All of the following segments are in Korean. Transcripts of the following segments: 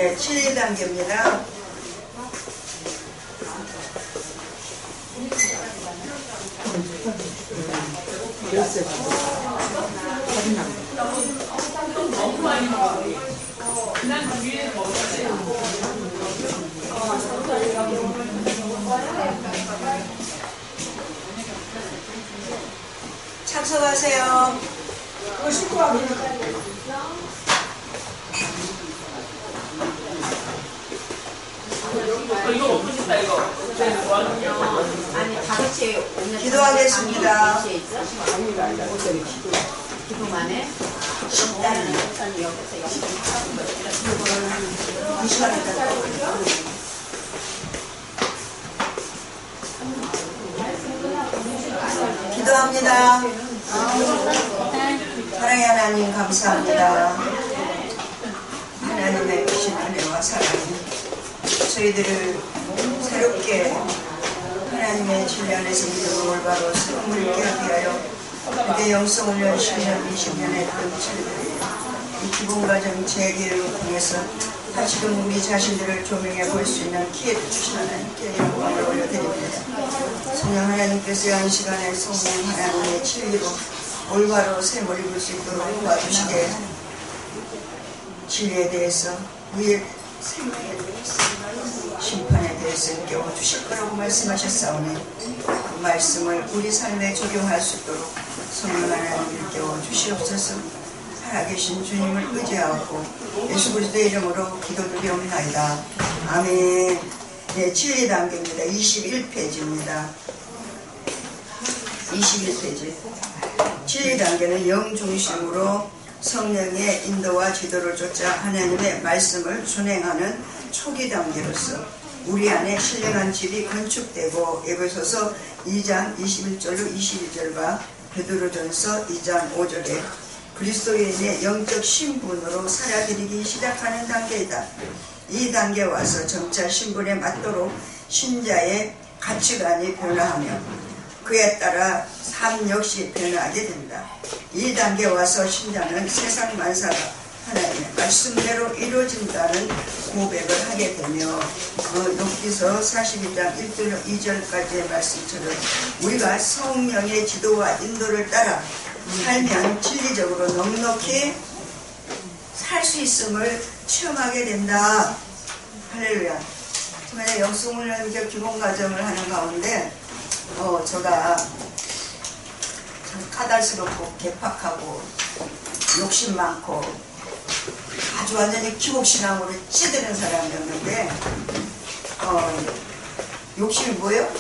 네, 7단계입니다. 착석하세요. 그거 씻고 와요. 이거 먹고 싶다 이거. 아니 5시에 오면 기도하겠습니다. 기도만 해? 나는 여기서 이 시간에 기도합니다. 사랑의 하나님 감사합니다. 하나님의 주신 은혜와 사랑이 저희들을 새롭게 하나님의 진리 안에서 믿음을 올바로 세움을 있게 하기 위하여 그대 영성훈련 10년, 20년 했던 저희들이 이 기본과정 재개를 통해서 다시금 우리 자신들을 조명해 볼 수 있는 기회를 주신 하나님께 영광을 올려드립니다. 성령 하나님께서 이 시간에 성령 하나님의 진리로 올바로 셈을 입을 수 있도록 도와주시게 진리에 대해서 우리의 생명에 대해서 심판에 대해서 깨워주실 거라고 말씀하셨사오니 그 말씀을 우리 삶에 적용할 수 있도록 성령 하나님을 깨워주시옵소서. 살아계신 주님을 의지하고 예수 그리스도의 이름으로 기도드리옵나이다. 아멘. 네, 7단계입니다. 21페이지입니다. 21페이지. 7단계는 영중심으로 성령의 인도와 지도를 쫓아 하나님의 말씀을 준행하는 초기 단계로서 우리 안에 신령한 집이 건축되고 에베소서 2장 21절로 22절과 베드로전서 2장 5절에 그리스도인의 영적 신분으로 살아들이기 시작하는 단계이다. 이 단계에 와서 점차 신분에 맞도록 신자의 가치관이 변화하며 그에 따라 삶 역시 변화하게 된다. 이 단계에 와서 신자는 세상 만사가 하나님의 말씀대로 이루어진다는 고백을 하게 되며 욥기서 42장 1절 2절까지의 말씀처럼 우리가 성령의 지도와 인도를 따라 살면 진리적으로 넉넉히 살 수 있음을 체험하게 된다. 할렐루야. 정말 영성훈련 기본 과정을 하는 가운데 제가 참 까다스럽고 개팍하고 욕심 많고 아주 완전히 기복신앙으로 찌드는 사람이었는데 욕심이 뭐예요?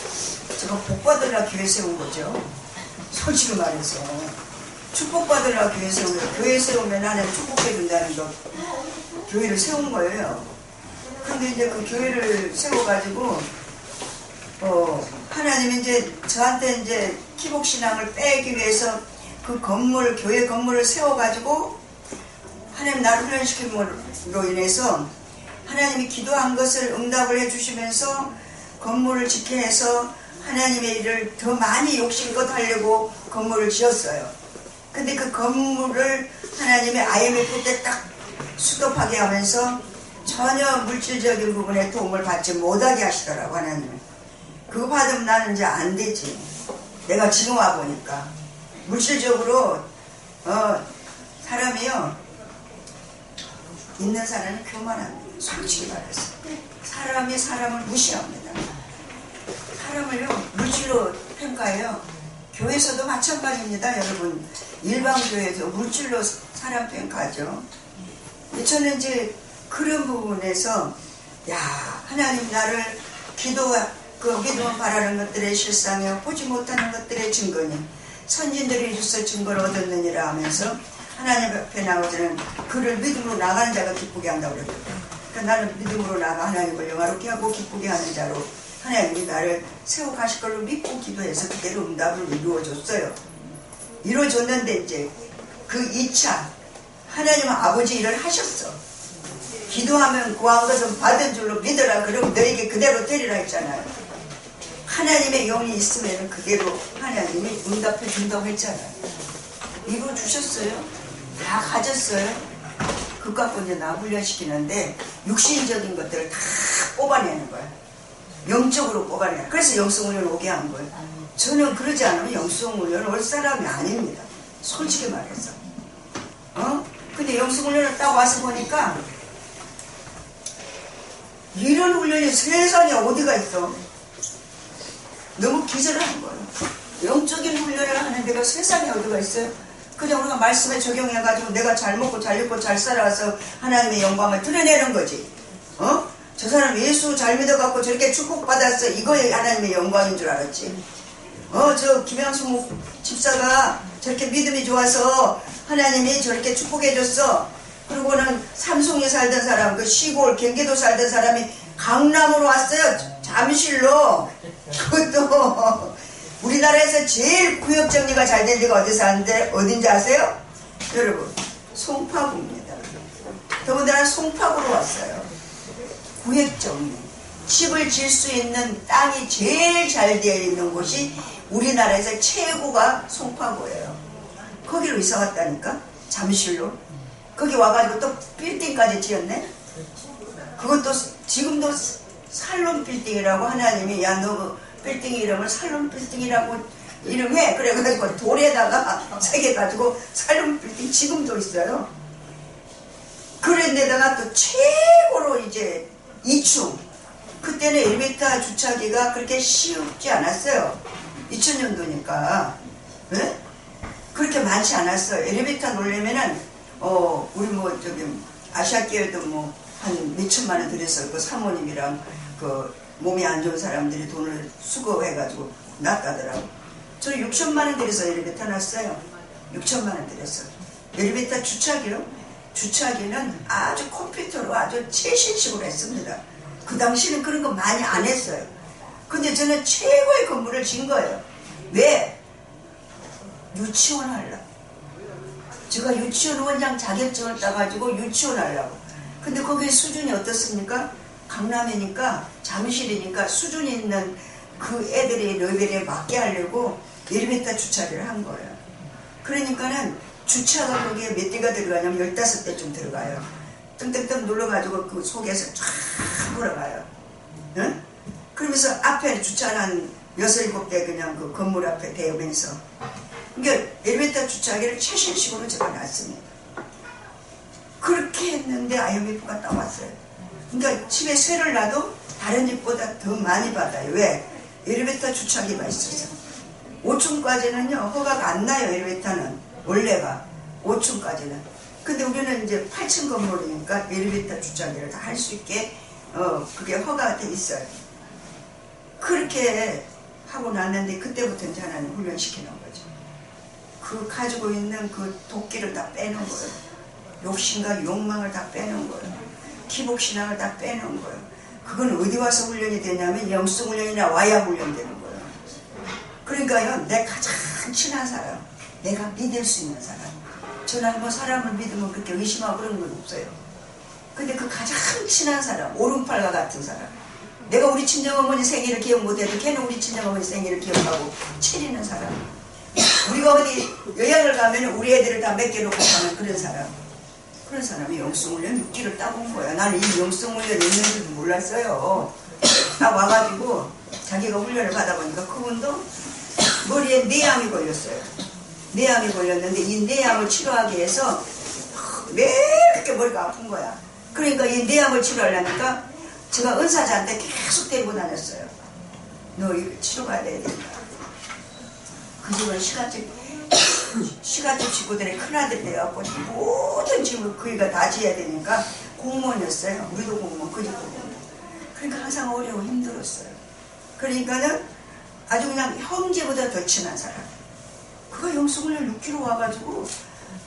제가 복받으려 교회 세운 거죠. 솔직히 말해서 축복받으려 교회 세운 거예요. 교회 세우면 하나님 축복해 준다는 거 교회를 세운 거예요. 근데 이제 그 교회를 세워가지고 하나님이 이제 저한테 이제 기복신앙을 빼기 위해서 그 건물, 교회 건물을 세워가지고 하나님 나를 훈련시킴으로 인해서 하나님이 기도한 것을 응답을 해주시면서 건물을 짓게 해서 하나님의 일을 더 많이 욕심껏 하려고 건물을 지었어요. 근데 그 건물을 하나님의 IMF 때 딱 수급하게 하면서 전혀 물질적인 부분에 도움을 받지 못하게 하시더라고 하나님은. 그거 받으면 나는 이제 안 되지. 내가 지금 와보니까 물질적으로 사람이요 있는 사람은 교만합니다. 솔직히 말해서 사람이 사람을 무시합니다. 사람을요 물질로 평가해요. 교회에서도 마찬가지입니다. 여러분 일반 교회에서 물질로 사람 평가하죠. 저는 이제 그런 부분에서 하나님 나를 믿음을 바라는 것들의 실상이요 보지 못하는 것들의 증거니 선진들이 이로써 증거를 얻었느니라 하면서 하나님 앞에 나오자는 그를 믿음으로 나가는 자가 기쁘게 한다고 그랬거든요. 그러니까 나는 믿음으로 나가 하나님을 영화롭게 하고 기쁘게 하는 자로 하나님이 나를 세워가실 걸로 믿고 기도해서 그대로 응답을 이루어줬어요. 이루어줬는데 이제 그 2차 하나님은 아버지 일을 하셨어. 기도하면 구한 것은 받은 줄로 믿어라. 그러면 너에게 그대로 되리라 했잖아요. 하나님의 영이 있으면 그대로 하나님이 응답해 준다고 했잖아요. 이거 주셨어요. 다 가졌어요. 그거 갖고 이제 나 훈련시키는데 육신적인 것들을 다 뽑아내는 거야. 영적으로 뽑아내는 거야. 그래서 영성훈련 오게 한 거예요. 저는 그러지 않으면 영성훈련 올 사람이 아닙니다. 솔직히 말해서. 근데 영성훈련을 딱 와서 보니까 이런 훈련이 세상에 어디가 있어. 너무 기절한 거예요. 영적인 훈련을 하는 데가 세상에 어디가 있어요. 그냥 우리가 말씀에 적용해가지고 내가 잘 먹고 잘 입고 잘 살아서 하나님의 영광을 드러내는 거지. 저 사람 예수 잘 믿어갖고 저렇게 축복받았어. 이거에 하나님의 영광인 줄 알았지. 저 김양수 집사가 저렇게 믿음이 좋아서 하나님이 저렇게 축복해줬어. 그리고는 삼송에 살던 사람, 그 시골 경기도 살던 사람이 강남으로 왔어요. 잠실로. 그것도 우리나라에서 제일 구역 정리가 잘 된 데가 어디 사는데 어딘지 아세요? 여러분, 송파구입니다. 더군다나 송파구로 왔어요. 구역 정리. 집을 질 수 있는 땅이 제일 잘 되어 있는 곳이 우리나라에서 최고가 송파구예요. 거기로 이사 왔다니까? 잠실로. 거기 와가지고 또 빌딩까지 지었네? 그것도 지금도 살롬 빌딩이라고 하나님이 야 너 그 빌딩 이름을 살롬 빌딩이라고 이름해. 그래가지고 돌에다가 새겨가지고 살롬 빌딩 지금도 있어요. 그런데다가 또 최고로 이제 2층. 그때는 엘리베이터 주차기가 그렇게 쉽지 않았어요. 2000년도니까. 네? 그렇게 많지 않았어요. 엘리베이터 놀려면은 우리 뭐 저기 아시아계에도 뭐 한 몇천만 원 들여서 그 사모님이랑 그 몸이 안 좋은 사람들이 돈을 수거해가지고 놨다더라고. 저 6천만 원 들여서 엘리베이터 놨어요. 6천만 원 들여서. 엘리베이터 주차기요? 주차기는 아주 컴퓨터로 아주 최신식으로 했습니다. 그 당시는 그런 거 많이 안 했어요. 근데 저는 최고의 건물을 진 거예요. 왜? 유치원 하려고. 제가 유치원 원장 자격증을 따가지고 유치원 하려고. 근데 거기 수준이 어떻습니까? 강남이니까 잠실이니까 수준이 있는 그 애들의 레벨에 맞게 하려고 엘리베이터 주차를 한 거예요. 그러니까는 주차가 거기에 몇 대가 들어가냐면 15대쯤 들어가요. 뜬뜬뜬 눌러가지고 그 속에서 쫙 돌아가요. 응? 그러면서 앞에 주차를 한 6, 7대 그냥 그 건물 앞에 대면서. 그러니까 엘리베이터 주차기를 최신식으로 제가 놨습니다. 그렇게 했는데 IMF가 따왔어요. 그러니까 집에 쇠를 놔도 다른 집보다 더 많이 받아요. 왜? 엘리베이터 주차기가 있어서. 5층까지는요 허가가 안 나요. 엘리베이터는 원래가 5층까지는. 근데 우리는 이제 8층 건물이니까 엘리베이터 주차기를 다 할 수 있게 그게 허가가 돼 있어요. 그렇게 하고 났는데 그때부터 이제 하나님 훈련시키는 거죠. 그 가지고 있는 그 도끼를 다 빼는 거예요. 욕심과 욕망을 다 빼는 거예요. 기복신앙을 다 빼는 거예요. 그건 어디 와서 훈련이 되냐면 영성훈련이나 와야 훈련되는 거예요. 그러니까요, 내 가장 친한 사람, 내가 믿을 수 있는 사람. 저는 뭐 사람을 믿으면 그렇게 의심하고 그런 건 없어요. 근데 그 가장 친한 사람, 오른팔과 같은 사람. 내가 우리 친정어머니 생일을 기억 못해도 걔는 우리 친정어머니 생일을 기억하고 차리는 사람. 우리가 어디 여행을 가면 우리 애들을 다 맡겨놓고 가는 그런 사람. 그런 사람이 영성훈련 6기를 따본 거야. 나는 이 영성훈련 있는 줄도 몰랐어요. 딱 와가지고 자기가 훈련을 받아보니까 그분도 머리에 뇌암이 걸렸어요. 뇌암이 걸렸는데 이 뇌암을 치료하기 위해서 매일 그렇게 머리가 아픈 거야. 그러니까 이 뇌암을 치료하려니까 제가 은사자한테 계속 데리고 다녔어요. 너 이거 치료 가야 된다. 그 집은 시가집 식구들의 큰아들 돼갖고 모든 집을 그이가 다 지어야 되니까 공무원이었어요. 우리도 공무원, 그 집도 공무원. 그러니까 항상 어려워 힘들었어요. 그러니까는 아주 그냥 형제보다 더 친한 사람. 그가 영성훈련 6km 와가지고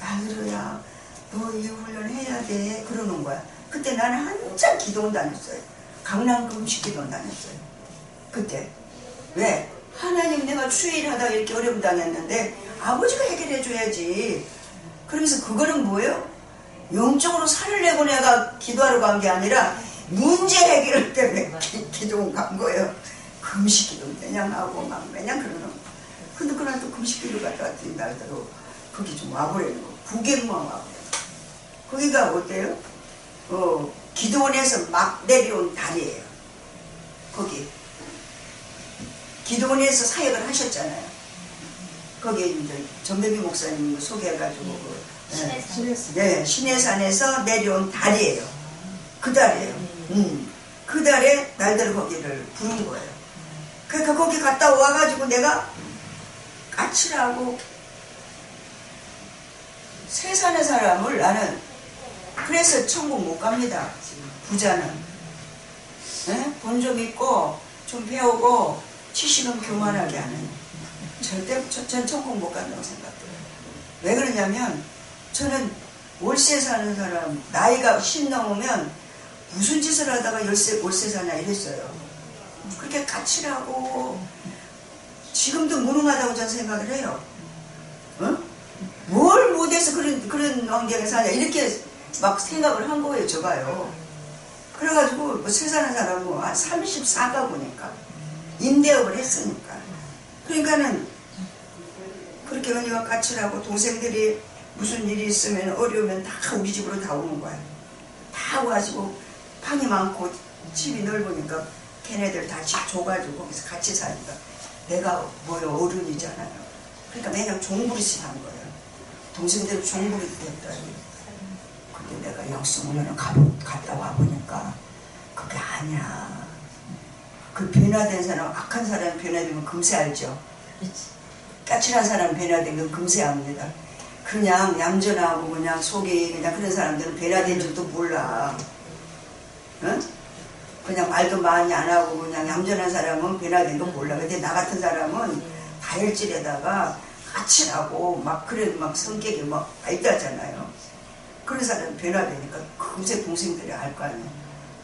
아들야 너 이 훈련 해야 돼 그러는 거야. 그때 나는 한참 기도원 다녔어요. 강남 금식기도원 다녔어요. 그때. 왜? 하나님 내가 추일하다가 이렇게 어려움 당했는데 아버지가 해결해 줘야지. 그러면서 그거는 뭐예요? 영적으로 살을 내고 내가 기도하러 간 게 아니라 문제 해결 때문에 기도원 간 거예요. 금식기도 매냥 하고 막 매냥 그러는 거. 근데 그날 또 금식기도 갔다 왔더니 날대로 거기 좀 와보려는 거. 9개만 와보려는 거. 거기가 어때요? 기도원에서 막 내려온 다리예요. 거기 기도원에서 사역을 하셨잖아요. 거기에 이제 전배비 목사님 소개해가지고 신해산에서 내려온 다리예요. 그 다리예요. 그 달에 날들 거기를 부른 거예요. 그러니까 거기 갔다 와가지고 내가 까칠하고 세상의 사람을 나는 그래서 천국 못 갑니다. 부자는 돈 좀 있고 좀 배우고 지식은 교만하게 하는 절대 전 천국 못 간다고 생각해요. 왜 그러냐면 저는 월세 사는 사람 나이가 10 넘으면 무슨 짓을 하다가 월세 사냐 이랬어요. 그렇게 까칠하고 지금도 무능하다고 저는 생각을 해요. 뭘 못해서 그런 환경에 사냐 이렇게 막 생각을 한 거예요. 저가요. 그래가지고 뭐 세 사는 사람은 한 34가구니까 임대업을 했으니까 그러니까는 그렇게 언니가 까칠하고 동생들이 무슨 일이 있으면 어려우면 다 우리 집으로 다 오는 거야. 다 와가지고 방이 많고 집이 넓으니까 걔네들 다 집 줘가지고 거기서 같이 사니까 내가 뭐요 어른이잖아요. 그러니까 매년 종부리씩 한 거예요. 동생들 종부리 됐더니 근데 내가 영수문으로 갔다 와보니까 그게 아니야. 그 변화된 사람, 악한 사람 변화되면 금세 알죠. 까칠한 사람 변화된 건 금세 압니다. 그냥 얌전하고 그냥 속이 그냥 그런 사람들은 변화된 줄도 몰라. 응? 그냥 말도 많이 안 하고 그냥 얌전한 사람은 변화된 건 몰라. 근데 나 같은 사람은 다혈질에다가 까칠하고 막 그런 막 성격이 막 밝다잖아요. 그런 사람은 변화되니까 금세 동생들이 알 거 아니야.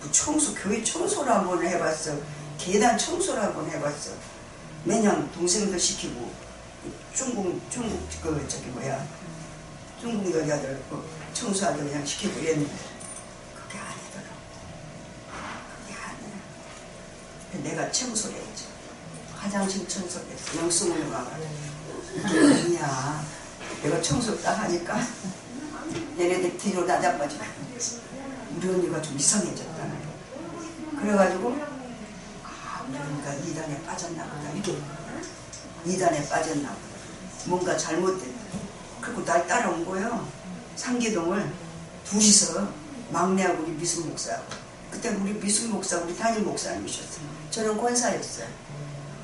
뭐 청소, 교회 청소를 한번 해봤어. 계단 청소를 한번 해봤어. 매년 동생들 시키고 중국 여자들 청소하게 그냥 시키고 이랬는데 그게 아니더라고. 그게 아니야. 내가 청소를 했죠. 화장실 청소를 했어. 영수문을 와가지고 이게 아니야. 내가 청소 딱 하니까 얘네들 뒤로 나자빠지고 우리 언니가 좀 이상해졌다는 거. 그래가지고 우리 언니가 이단에 빠졌나 보다. 이렇게 이단에 빠졌나 보다. 뭔가 잘못됐다. 그리고 날 따라온 거예요. 상계동을 둘이서 막내하고 우리 미순 목사하고. 그때 우리 미순 목사 우리 담임 목사님이셨어요. 저는 권사였어요.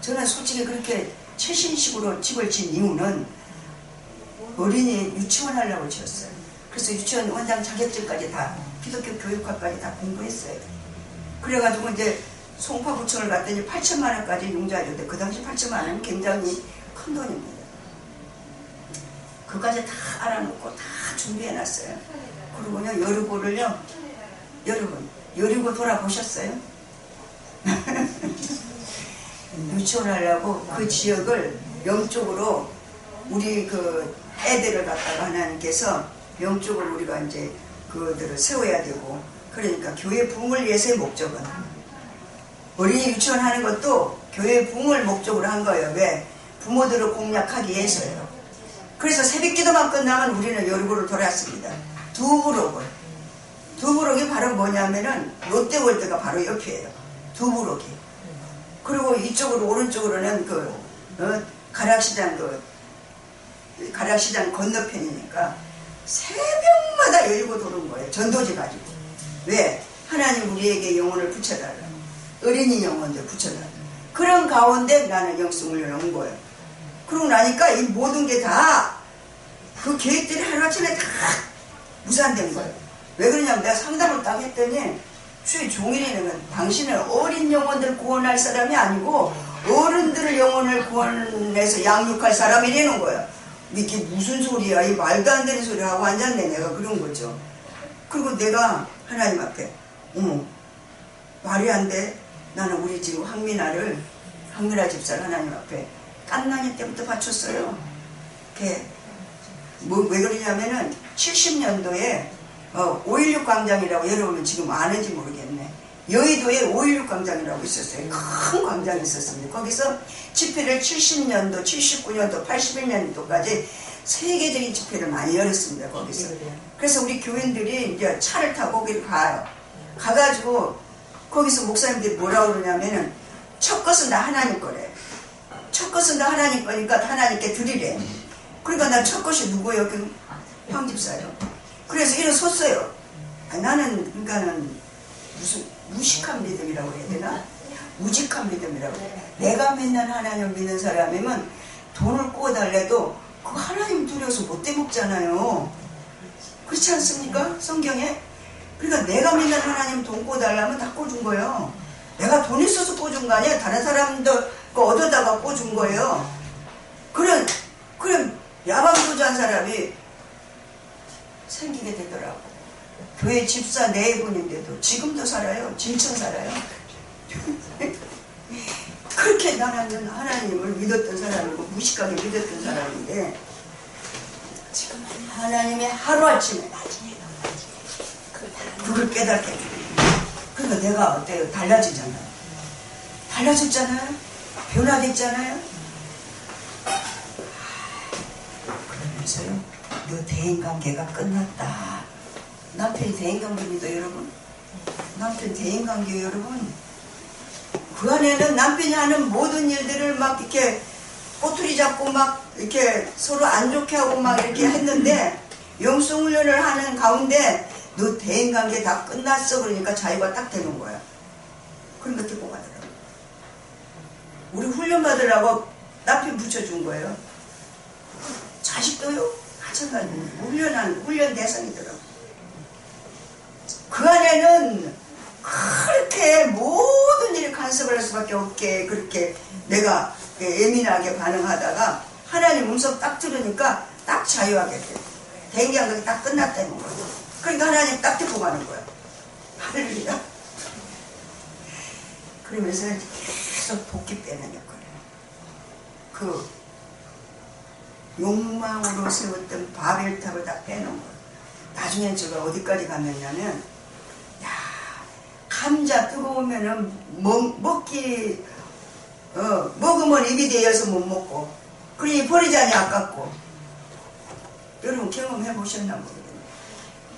저는 솔직히 그렇게 최신식으로 집을 진 이유는 어린이 유치원 하려고 지었어요. 그래서 유치원 원장 자격증까지 다 기독교 교육학까지 다 공부했어요. 그래가지고 이제 송파구청을 갔더니 8천만 원까지 융자해줬는데 그 당시 8천만 원은 굉장히 큰 돈입니다. 그까지 다 알아놓고 다 준비해놨어요. 그리고요 여리고를요 여러분 여리고 돌아보셨어요? 유치원 하려고 그 지역을 영적으로 우리 그 애들을 갖다가 하나님께서 영적으로 우리가 이제 그들을 세워야 되고 그러니까 교회 부흥을 위해서의 목적은 어린이 유치원 하는 것도 교회 부흥을 목적으로 한 거예요. 왜? 부모들을 공략하기 위해서요. 그래서 새벽기도만 끝나면 우리는 여리고를 돌았습니다. 두부록이 바로 뭐냐면은 롯데월드가 바로 옆이에요. 두부록이. 그리고 이쪽으로 오른쪽으로는 가락시장 건너편이니까 새벽마다 열고 도는 거예요. 전도지 가지고. 왜? 하나님 우리에게 영혼을 붙여달라. 어린이 영혼들 붙여달라. 그런 가운데 나는 영성을 온 거예요. 그러고 나니까 이 모든 게 다 그 계획들이 하루아침에 다 무산된 거예요. 왜 그러냐면 내가 상담을 딱 했더니 주의 종일이는 당신은 어린 영혼들 구원할 사람이 아니고 어른들을 영혼을 구원해서 양육할 사람이라는 거야. 이게 무슨 소리야? 이 말도 안 되는 소리 하고 앉았네. 내가 그런 거죠. 그리고 내가 하나님 앞에 말이 안 돼. 나는 우리 지금 황민아 집사를 하나님 앞에 깐난이 때부터 바쳤어요. 왜 그러냐면은 70년도에 5.16 광장이라고 여러분은 지금 아는지 모르겠네. 여의도에 5.16 광장이라고 있었어요. 큰 광장이 있었습니다. 거기서 집회를 70년도, 79년도, 81년도까지 세계적인 집회를 많이 열었습니다. 거기서. 그래서 우리 교인들이 이제 차를 타고 거기를 가요. 가가지고 거기서 목사님들이 뭐라고 그러냐면은 첫 것은 다 하나님 거래. 첫 것은 다 하나님 거니까 하나님께 드리래. 그러니까 나 첫 것이 누구예요? 그 황집사요. 그래서 일어섰어요. 아니, 나는 그러니까는 무슨 무식한 믿음이라고 해야 되나? 우직한 믿음이라고 해야 되나? 내가 맨날 하나님 믿는 사람이면 돈을 구워달래도 그 하나님 두려워서 못 대먹잖아요. 그렇지 않습니까? 성경에? 그러니까 내가 맨날 하나님 돈 구워달라면 다 꿔준 거예요. 내가 돈 있어서 꿔준 거 아니야. 다른 사람들 거 얻어다가 꿔준 거예요. 그런 야방부자한 사람이 생기게 되더라고. 교회 집사 네 분인데도 지금도 살아요. 진천 살아요. 그렇게 나는 하나님을 믿었던 사람이고 무식하게 믿었던 사람인데 지금 하나님의 하루아침에 그걸 깨닫게 돼요. 그러니까 내가 어때요? 달라지잖아요. 달라졌잖아요. 변화됐잖아요. 그러면서요, 너 대인관계가 끝났다. 남편이 대인관계입니다, 여러분. 남편 대인관계, 여러분. 그 안에는 남편이 하는 모든 일들을 막 이렇게 꼬투리 잡고 막 이렇게 서로 안 좋게 하고 막 이렇게 했는데, 영성훈련을 하는 가운데 너 대인관계 다 끝났어. 그러니까 자유가 딱 되는 거야. 그러니까 듣고 가더라고. 우리 훈련 받으라고 남편 붙여준 거예요. 자식도요? 마찬가지로 훈련 대상이더라고. 그 안에는 그렇게 모든 일을 간섭을 할 수밖에 없게 그렇게 내가 예민하게 반응하다가 하나님 음성 딱 들으니까 딱 자유하게 돼. 대인관계가 딱 끝났다는 거예요. 그러니까 하나님 딱 듣고 가는 거야. 할렐루야. 그러면서 계속 도끼 빼는 역할이에요. 그 욕망으로 세웠던 바벨탑을 다 빼는 거예요. 나중에 제가 어디까지 갔느냐면, 야, 감자 뜨거우면은 먹으면 입이 되어서 못 먹고, 그러니 버리자니 아깝고. 여러분 경험해 보셨나 모르겠네요.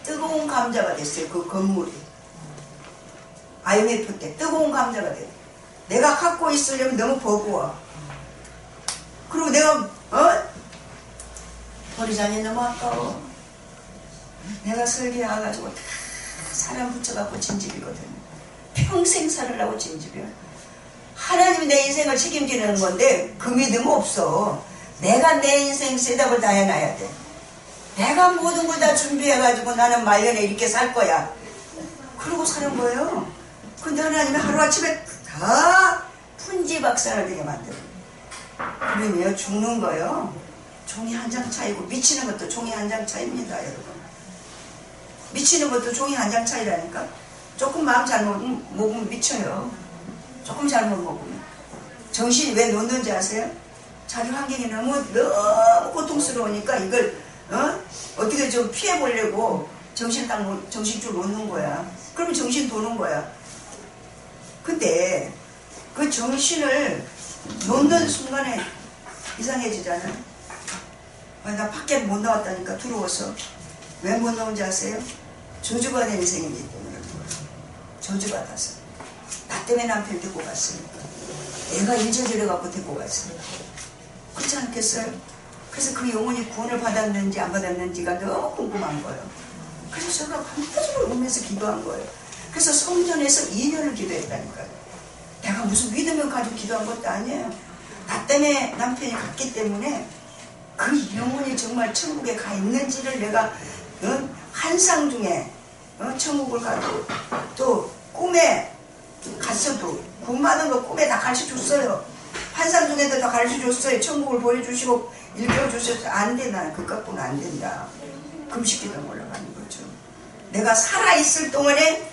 뜨거운 감자가 됐어요. 그 건물이. IMF 때 뜨거운 감자가 됐어요. 내가 갖고 있으려면 너무 버거워. 그리고 내가 버리자니 너무 아까워. 내가 설교에 와가지고 다 사람 붙여갖고 진집이거든. 평생 살으려고 진집이야. 하나님이 내 인생을 책임지는 건데 그 믿음 없어. 내가 내 인생 셋업을 다 해놔야 돼. 내가 모든 걸 다 준비해가지고 나는 말년에 이렇게 살 거야. 그러고 사는 거예요. 근데 하나님이 하루아침에 다 풍지박산을 되게 만들어. 그러면 죽는 거예요. 종이 한 장 차이고, 미치는 것도 종이 한 장 차이입니다, 여러분. 미치는 것도 종이 한 장 차이라니까. 조금 마음 잘못 먹으면 미쳐요. 조금 잘못 먹으면. 정신이 왜 놓는지 아세요? 자기 환경이 너무 고통스러우니까 이걸 어떻게 좀 피해보려고 정신줄 놓는 거야. 그러면 정신 도는 거야. 근데 그 정신을 놓는 순간에 이상해지잖아요. 나 밖에 못 나왔다니까 두려워서. 왜 못 나온지 아세요? 저주받은 인생이기 때문에. 저주받아서. 나 때문에 남편 데리고 갔으니까. 내가 인체절에 갖고 데리고 갔으니까. 그렇지 않겠어요? 그래서 그 영혼이 구원을 받았는지 안 받았는지가 너무 궁금한 거예요. 그래서 제가 밤낮으로 울면서 기도한 거예요. 그래서 성전에서 2년을 기도했다니까요. 내가 무슨 믿음을 가지고 기도한 것도 아니에요. 나 때문에 남편이 갔기 때문에 그 영혼이 정말 천국에 가 있는지를 내가 환상 중에 천국을 가도 또 꿈에 갔어도 구원받은 거 꿈에 다 가르쳐줬어요. 환상 중에도 다 가르쳐줬어요. 천국을 보여주시고 일깨워주셔서 안 돼. 나는 그 갖고는 안 된다. 금식기도 올라가는 거죠. 내가 살아있을 동안에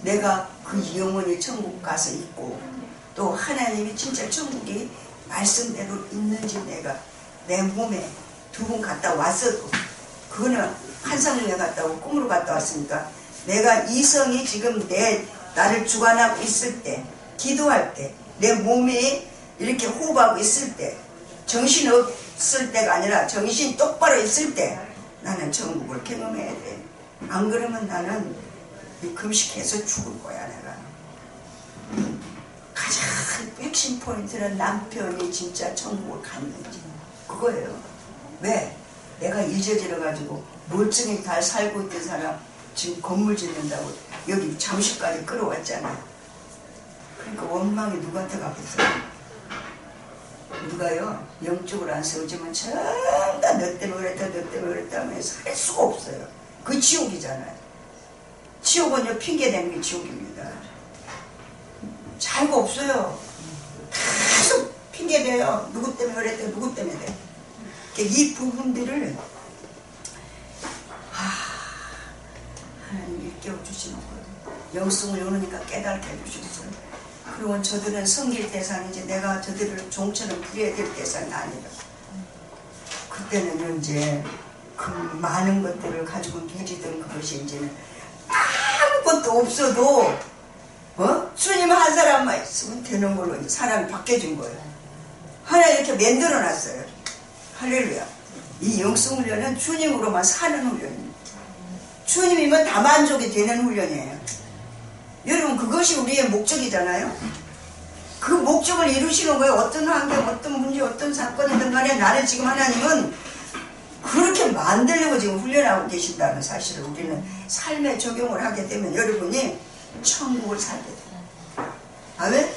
내가 그 영혼이 천국 가서 있고 또 하나님이 진짜 천국이 말씀대로 있는지 내가 내 몸에 2번 갔다 왔어도 그거는 환상중에 갔다 오고 꿈으로 갔다 왔으니까 내가 이성이 지금 나를 주관하고 있을 때 기도할 때 내 몸이 이렇게 호흡하고 있을 때 정신없 없을 때가 아니라 정신 똑바로 있을 때 나는 천국을 경험해야 돼. 안 그러면 나는 이 금식해서 죽을 거야 내가. 가장 핵심 포인트는 남편이 진짜 천국을 갔는지 그거예요. 왜? 내가 잊어지러가지고 멀쩡히 잘 살고 있던 사람 지금 건물 짓는다고 여기 잠시까지 끌어왔잖아. 그러니까 원망이 누구한테 가겠어요? 누가요? 영적으로 안 세우지만 전부 다 너 때문에 그랬다 너 때문에 그랬다 하면서 할 수가 없어요. 그 지옥이잖아요. 지옥은요 핑계대는 게 지옥입니다. 자유가 없어요. 계속 핑계대요. 누구 때문에 그랬다 누구 때문에 그래. 이 부분들을 하나님 일깨워 주시는 거예요. 영성을 요르니까 깨닫게 해주셨어요. 그리고 저들은 섬길 대상이지 내가 저들을 종처럼 부려야 될 대상이 아니라 그때는 이제 그 많은 것들을 가지고 누리던 그것이 이제는 아무것도 없어도 주님 한 사람만 있으면 되는 걸로 이제 사람이 바뀌어진 거예요. 하나 이렇게 만들어 놨어요. 할렐루야. 이 영성훈련은 주님으로만 사는 훈련입니다. 주님이면 다 만족이 되는 훈련이에요. 여러분 그것이 우리의 목적이잖아요. 그 목적을 이루시는 거예요. 어떤 환경, 어떤 문제, 어떤 사건이든 간에 나를 지금 하나님은 그렇게 만들려고 지금 훈련하고 계신다는 사실을 우리는 삶에 적용을 하게 되면 여러분이 천국을 살게 돼요. 아멘?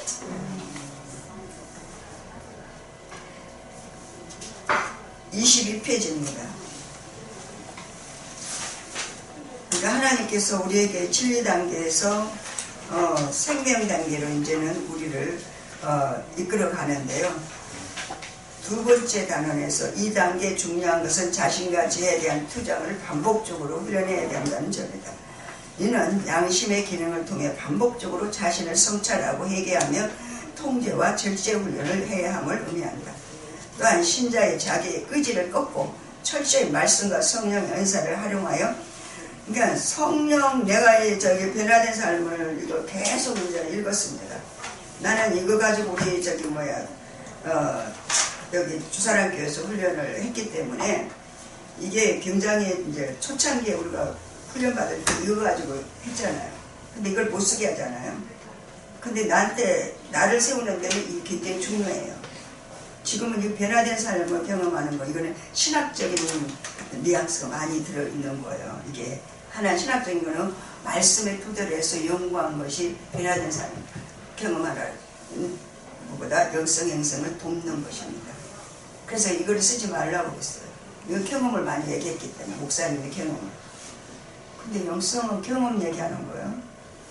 22페이지입니다. 그러니까 하나님께서 우리에게 진리 단계에서 생명 단계로 이제는 우리를 이끌어 가는데요. 두 번째 단원에서 이 단계에 중요한 것은 자신과 지혜에 대한 투자를 반복적으로 훈련해야 된다는 점이다. 이는 양심의 기능을 통해 반복적으로 자신을 성찰하고 회개하며 통제와 절제 훈련을 해야 함을 의미한다. 또한 신자의 자기의 의지를 꺾고 철저히 말씀과 성령의 은사를 활용하여 그러니까 성령 내가 변화된 삶을 이거 계속 이제 읽었습니다. 나는 이거 가지고 우리 여기 주사랑교에서 훈련을 했기 때문에 이게 굉장히 이제 초창기에 우리가 훈련받을 때 이거 가지고 했잖아요. 근데 이걸 못 쓰게 하잖아요. 근데 나를 세우는 데는 이게 굉장히 중요해요. 지금은 이 변화된 삶을 경험하는 거 이거는 신학적인 뉘앙스가 많이 들어있는 거예요. 이게 하나 신학적인 거는 말씀에 토대로 해서 연구한 것이 변화된 삶 경험하라 보다 영성 행성을 돕는 것입니다. 그래서 이걸 쓰지 말라고 했어요. 이거 경험을 많이 얘기했기 때문에 목사님의 경험을. 근데 영성은 경험 얘기하는 거예요.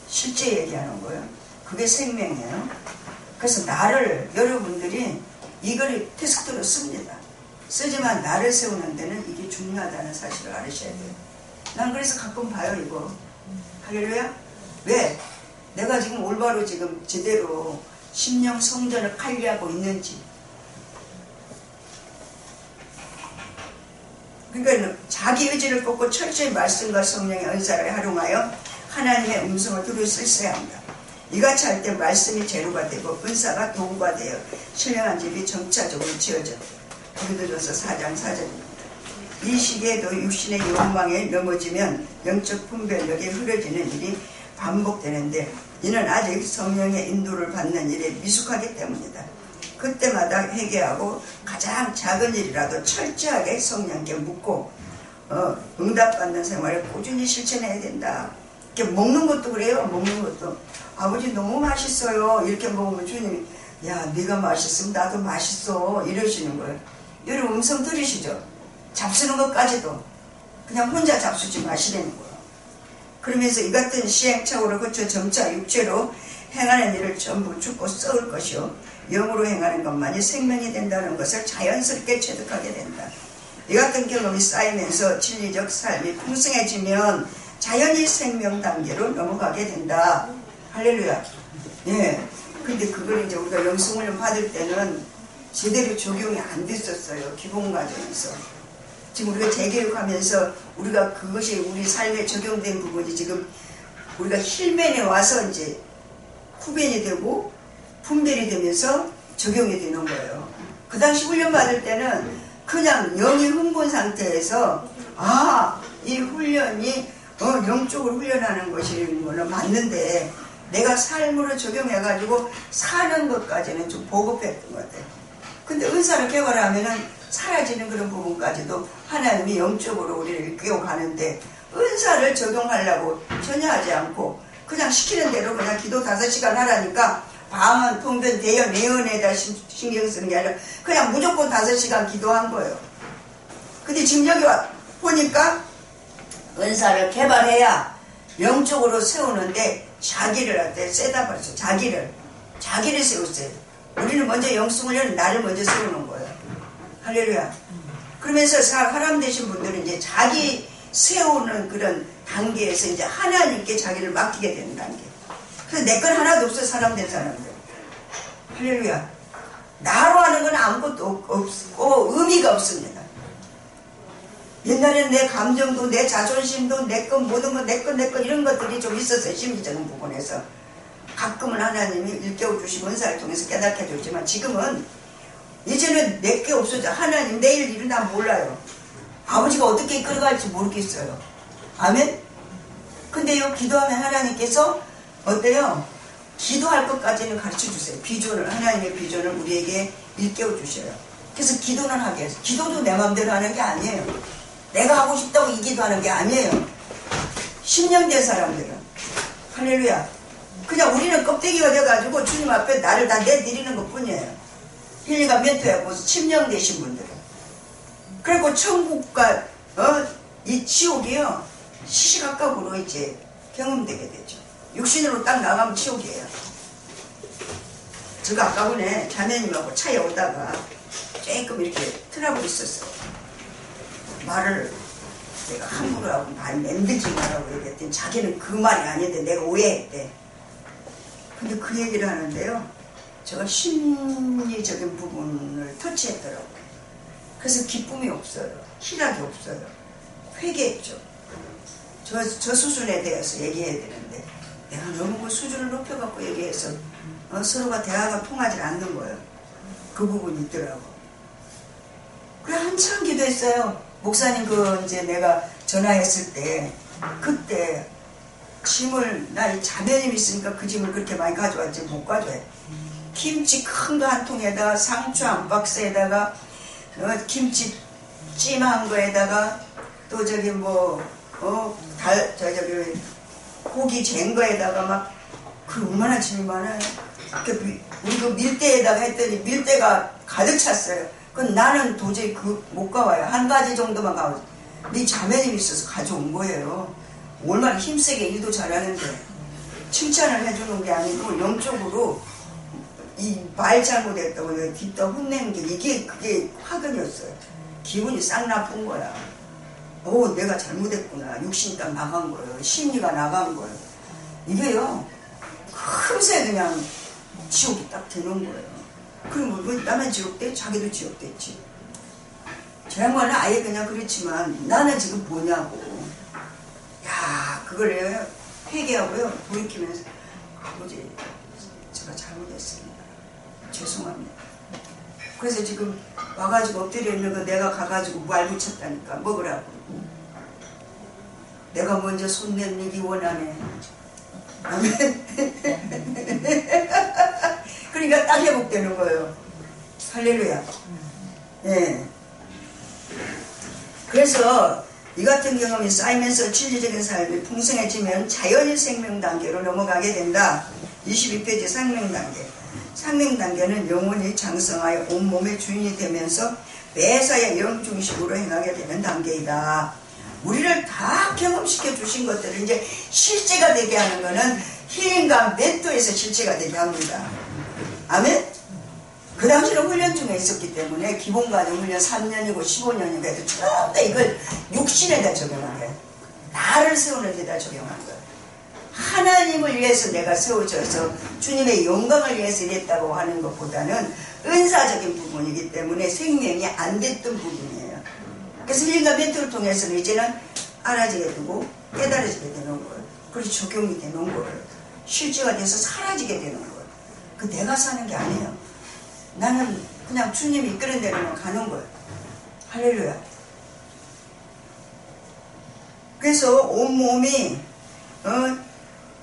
실제 얘기하는 거예요. 그게 생명이에요. 그래서 나를 여러분들이 이걸 테스트로 씁니다. 쓰지만 나를 세우는 데는 이게 중요하다는 사실을 알으셔야 돼요. 난 그래서 가끔 봐요 이거. 할렐루야. 왜? 내가 지금 올바로 지금 제대로 심령 성전을 관리하고 있는지. 그러니까 자기 의지를 꺾고 철저히 말씀과 성령의 은사를 활용하여 하나님의 음성을 들을 수 있어야 합니다. 이같이 할 때 말씀이 재료가 되고 은사가 도구가 되어 신령한 집이 점차적으로 지어져. 고린도전서 4장 4절입니다. 이 시기에도 육신의 욕망에 넘어지면 영적 분별력이 흐려지는 일이 반복되는데 이는 아직 성령의 인도를 받는 일에 미숙하기 때문이다. 그때마다 회개하고 가장 작은 일이라도 철저하게 성령께 묻고 응답받는 생활을 꾸준히 실천해야 된다. 이렇게 먹는 것도 그래요. 먹는 것도 아버지 너무 맛있어요. 이렇게 먹으면 주님이 야 네가 맛있으면 나도 맛있어 이러시는 거예요. 여러분 음성 들으시죠? 잡수는 것까지도 그냥 혼자 잡수지 마시라는 거예요. 그러면서 이 같은 시행착오를 거쳐 점차 육체로 행하는 일을 전부 죽고 썩을 것이요 영으로 행하는 것만이 생명이 된다는 것을 자연스럽게 체득하게 된다. 이 같은 경험이 쌓이면서 진리적 삶이 풍성해지면 자연히 생명 단계로 넘어가게 된다. 할렐루야. 예. 근데 그걸 이제 우리가 영성훈련 받을 때는 제대로 적용이 안 됐었어요. 기본 과정에서. 지금 우리가 재교육하면서 우리가 그것이 우리 삶에 적용된 부분이 지금 우리가 힐맨에 와서 이제 후변이 되고 분별이 되면서 적용이 되는 거예요. 그 당시 훈련 받을 때는 그냥 영이 흥분 상태에서 이 훈련이 영적으로 훈련하는 것인 거는 맞는데 내가 삶으로 적용해가지고 사는 것까지는 좀 보급했던 것 같아요. 근데 은사를 개발하면은 사라지는 그런 부분까지도 하나님이 영적으로 우리를 이끌고 가는데 은사를 적용하려고 전혀 하지 않고 그냥 시키는 대로 그냥 기도 5시간 하라니까 방언, 통변, 대연, 예언에다 신경 쓰는 게 아니라 그냥 무조건 5시간 기도한 거예요. 근데 지금 여기 와 보니까 은사를 개발해야 영적으로 세우는데 자기를 한테 세다 버렸어. 자기를 세웠어요. 우리는 먼저 영성을 나를 먼저 세우는 거예요. 할렐루야. 그러면서 사람 되신 분들은 이제 자기 세우는 그런 단계에서 이제 하나님께 자기를 맡기게 되는 단계. 그래서 내 건 하나도 없어요. 사람 된 사람들. 할렐루야. 나로 하는 건 아무것도 없고 의미가 없습니다. 옛날에는 내 감정도 내 자존심도 내 건 모든 건 내 건 이런 것들이 좀 있었어요. 심리적인 부분에서. 가끔은 하나님이 일깨워 주시고 은사를 통해서 깨닫게 해주지만 지금은 이제는 내게 없어져. 하나님 내일 일은 난 몰라요. 아버지가 어떻게 이끌어갈지 모르겠어요. 아멘? 근데요 기도하면 하나님께서 어때요? 기도할 것까지는 가르쳐 주세요. 비전을, 하나님의 비전을 우리에게 일깨워 주셔요. 그래서 기도는 하게 해서 기도도 내 마음대로 하는 게 아니에요. 내가 하고 싶다고 이 기도하는 게 아니에요. 10년 된 사람들은 할렐루야. 그냥 우리는 껍데기가 돼가지고 주님 앞에 나를 다 내드리는 것 뿐이에요. 힐리가 멘토하고 10년 되신 분들은. 그리고 천국과 이 지옥이요 시시각각으로 이제 경험되게 되죠. 육신으로 딱 나가면 지옥이에요. 제가 아까 전에 자매님하고 차에 오다가 조금 이렇게 트러블이 있었어요. 말을 내가 함부로 하고 말 맨들지 말라고 얘기했더니 자기는 그 말이 아닌데 내가 오해했대. 근데 그 얘기를 하는데요 제가 심리적인 부분을 터치했더라고요. 그래서 기쁨이 없어요. 희락이 없어요. 회개했죠. 저 수준에 대해서 얘기해야 되는데 내가 너무 그 수준을 높여갖고 얘기해서 서로가 대화가 통하지 않는 거예요. 그 부분이 있더라고. 그래 한참 기도했어요. 목사님 이제 내가 전화했을 때 그때 짐을 나 자매님 있으니까 그 짐을 그렇게 많이 가져왔지 못 가져와요. 김치 큰 거 한 통에다가 상추 한 박스에다가 김치 찜한 거에다가 또 저기 고기 잰 거에다가 막 그 얼마나 짐이 많아요. 우리 그 밀대에다가 했더니 밀대가 가득 찼어요. 그건 나는 도저히 못 가와요. 한 가지 정도만 가와요. 네 자매님이 있어서 가져온 거예요. 얼마나 힘세게 일도 잘하는데 칭찬을 해주는 게 아니고 영적으로 이 말 잘못했다고 뒷다 혼내는 게 그게 화근이었어요. 기분이 싹 나쁜 거야. 내가 잘못했구나. 육신이 딱 나간 거예요. 심리가 나간 거예요. 이게요 금세 그냥 지옥이 딱 되는 거예요. 그럼 뭐 나만 지옥돼? 자기도 지옥됐지. 저 양반은 아예 그냥 그렇지만 나는 지금 뭐냐고. 야 그걸 회개하고요 돌이키면서 아버지 제가 잘못했습니다. 죄송합니다. 그래서 지금 와가지고 엎드려 있는 거 내가 가가지고 말 붙였다니까 먹으라고. 내가 먼저 손 내밀기 원하네. 아멘. 그러니까 딱 회복되는 거예요. 할렐루야. 네. 그래서 이 같은 경험이 쌓이면서 진리적인 삶이 풍성해지면 자연의 생명 단계로 넘어가게 된다. 22페이지 상명 단계. 상명 단계는 영혼이 장성하여 온몸의 주인이 되면서 매사에 영 중심으로 행하게 되는 단계이다. 우리를 다 경험시켜 주신 것들을 이제 실제가 되게 하는 것은 힐링과 멘토에서 실제가 되게 합니다. 아멘? 그 당시는 훈련 중에 있었기 때문에 기본과정 훈련 3년이고 15년이고 해도 전부 다 이걸 육신에다 적용한 거예요. 나를 세우는 데다 적용한 거예요. 하나님을 위해서 내가 세워져서 주님의 영광을 위해서 이랬다고 하는 것보다는 은사적인 부분이기 때문에 생명이 안 됐던 부분이에요. 그래서 힐링과 멘토를 통해서는 이제는 알아지게 되고 깨달아지게 되는 거예요. 그리고 적용이 되는 거예요. 실제가 돼서 사라지게 되는 거예요. 그 내가 사는 게 아니에요. 나는 그냥 주님이 이끄는 대로만 가는 거예요. 할렐루야. 그래서 온몸이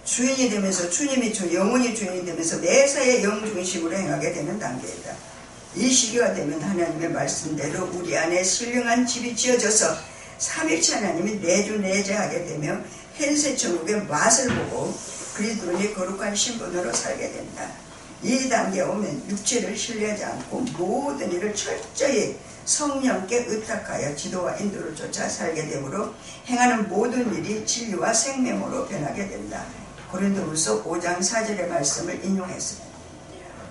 주인이 되면서 주님이 영혼이 주인이 되면서 매사에 영중심으로 행하게 되는 단계이다. 이 시기가 되면 하나님의 말씀대로 우리 안에 신령한 집이 지어져서 삼일체 하나님이 내주내재하게 되며 현세천국의 맛을 보고 그리스도인의 거룩한 신분으로 살게 된다. 이 단계에 오면 육체를 신뢰하지 않고 모든 일을 철저히 성령께 의탁하여 지도와 인도를 쫓아 살게 되므로 행하는 모든 일이 진리와 생명으로 변하게 된다. 고린도후서 5장 4절의 말씀을 인용했습니다.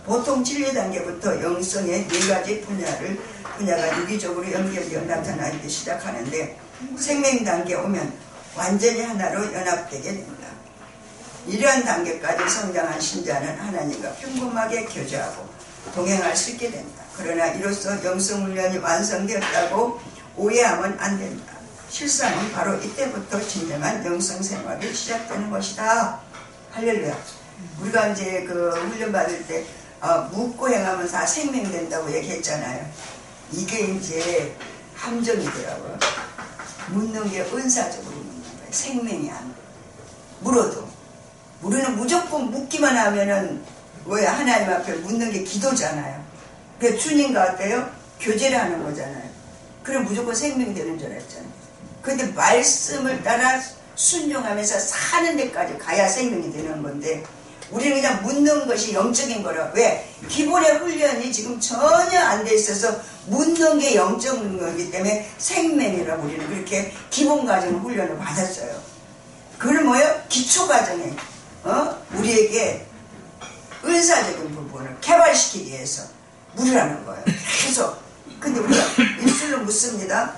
보통 진리 단계부터 영성의 4가지 분야가 유기적으로 연결되어 나타나기 시작하는데 생명 단계에 오면 완전히 하나로 연합되게 된다. 이러한 단계까지 성장한 신자는 하나님과 평범하게 교제하고 동행할 수 있게 된다. 그러나 이로써 영성훈련이 완성되었다고 오해하면 안 된다. 실상은 바로 이때부터 진정한 영성생활이 시작되는 것이다. 할렐루야. 우리가 이제 그 훈련 받을 때 묻고 행하면 다 생명된다고 얘기했잖아요. 이게 이제 함정이더라고요. 묻는 게 은사적으로 묻는 거예요. 생명이 안 돼. 물어도. 우리는 무조건 묻기만 하면은 왜 하나님 앞에 묻는 게 기도잖아요. 그 주님과 어때요? 교제를 하는 거잖아요. 그럼 무조건 생명되는 줄 알았잖아요. 그런데 말씀을 따라 순종하면서 사는 데까지 가야 생명이 되는 건데 우리는 그냥 묻는 것이 영적인 거라. 왜? 기본의 훈련이 지금 전혀 안 돼 있어서 묻는 게 영적인 거기 때문에 생명이라고 우리는 그렇게 기본 과정 훈련을 받았어요. 그건 뭐예요? 기초 과정에 우리에게 은사적인 부분을 개발시키기 위해서 물으라는 거예요. 계속. 근데 우리가 입술로 묻습니다.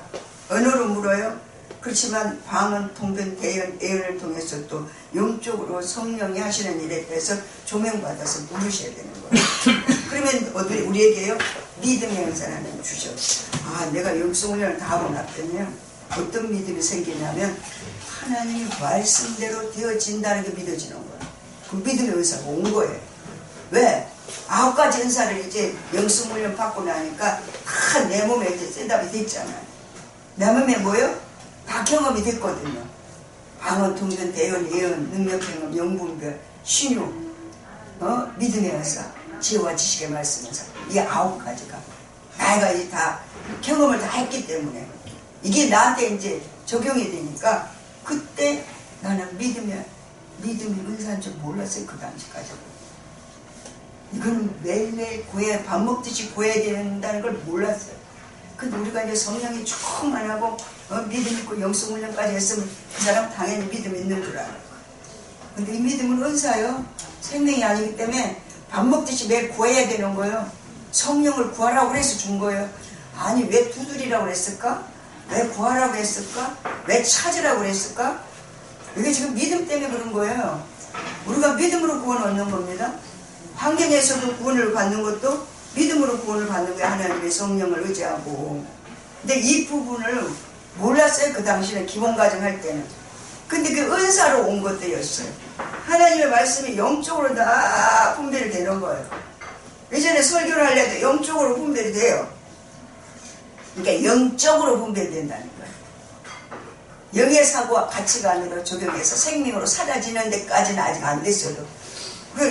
언어로 물어요. 그렇지만 방언, 통변, 대연, 예언을 통해서 또 영적으로 성령이 하시는 일에 대해서 조명받아서 물으셔야 되는 거예요. 그러면 우리에게요 믿음의 은사를 하나님 주셔. 내가 영성훈련을 다 하고 났더니 어떤 믿음이 생기냐면 하나님이 말씀대로 되어진다는 게 믿어지는 거예요. 그 믿음의 은사가 온 거예요. 왜? 9가지 은사를 이제 영성훈련 받고 나니까 다 내 몸에 이제 셋업이 됐잖아요. 내 몸에 뭐예요? 다 경험이 됐거든요. 방언, 통변, 대언, 예언, 능력, 경험, 영분별, 신유, 믿음의 은사, 지혜와 지식의 말씀 은사. 이 9가지가 내가 이제 다 경험을 다 했기 때문에 이게 나한테 이제 적용이 되니까 그때 나는 믿음이 은사인 줄 몰랐어요. 그 당시까지. 이거는 매일매일 밥 먹듯이 구해야 된다는 걸 몰랐어요. 근데 우리가 이제 성령이 충만하고 믿음 있고 영성훈련까지 했으면 그 사람 당연히 믿음 있는 줄 알아요. 근데 이 믿음은 은사요. 생명이 아니기 때문에 밥 먹듯이 매일 구해야 되는 거예요. 성령을 구하라고 해서 준 거예요. 아니 왜 두드리라고 그랬을까? 왜 구하라고 했을까? 왜 찾으라고 그랬을까? 이게 지금 믿음 때문에 그런 거예요. 우리가 믿음으로 구원 얻는 겁니다. 환경에서도 구원을 받는 것도 믿음으로 구원을 받는 거예요. 하나님의 성령을 의지하고. 근데 이 부분을 몰랐어요. 그 당시에 기본 과정 할 때는. 근데 그 은사로 온 것들이었어요. 하나님의 말씀이 영적으로 다 분별이 되는 거예요. 예전에 설교를 하려도 영적으로 분별이 돼요. 그러니까 영적으로 분별된다는 거예요. 영의 사고와 가치관으로 적용해서 생명으로 사라지는 데까지는 아직 안 됐어도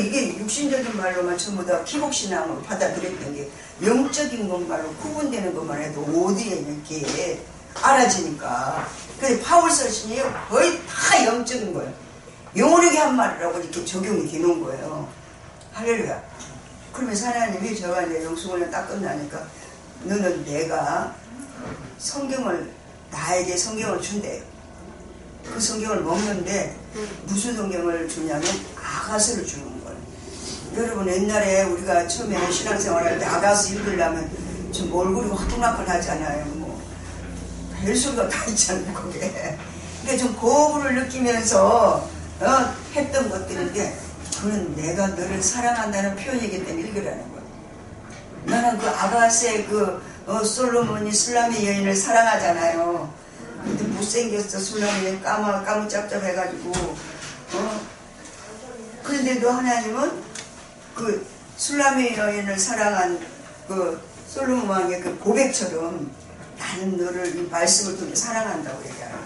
이게 육신적인 말로만 전부 다 기복신앙으로 받아들였던 게 영적인 것말로 구분되는 것만 해도 어디에 이렇게 알아지니까. 근데 파울 서신이 거의 다 영적인 거예요. 영혼에게 한 말이라고 이렇게 적용이 되는 거예요. 할렐루야. 그러면서 하나님이 제가 이제 영성훈련 딱 끝나니까 너는 내가 나에게 성경을 준대요. 그 성경을 먹는데 무슨 성경을 주냐면 아가서를 주는 거예요. 여러분 옛날에 우리가 처음에는 신앙생활할 때 아가서 읽으려면 좀 얼굴이 화끈화끈하잖아요. 뭐 별소리가 다 있잖아요 거기에. 그러니까 좀 거부를 느끼면서 했던 것들인데 그건 내가 너를 사랑한다는 표현이기 때문에 읽으라는 거예요. 나는 그 아가서의 솔로몬이 술람의 여인을 사랑하잖아요. 근데 못생겼어. 술람의 여인 까무잡잡 해가지고 그런데도 하나님은 그 술람의 여인을 사랑한 그 솔로몬 왕의 그 고백처럼 나는 너를 이 말씀을 통해 사랑한다고 얘기하는.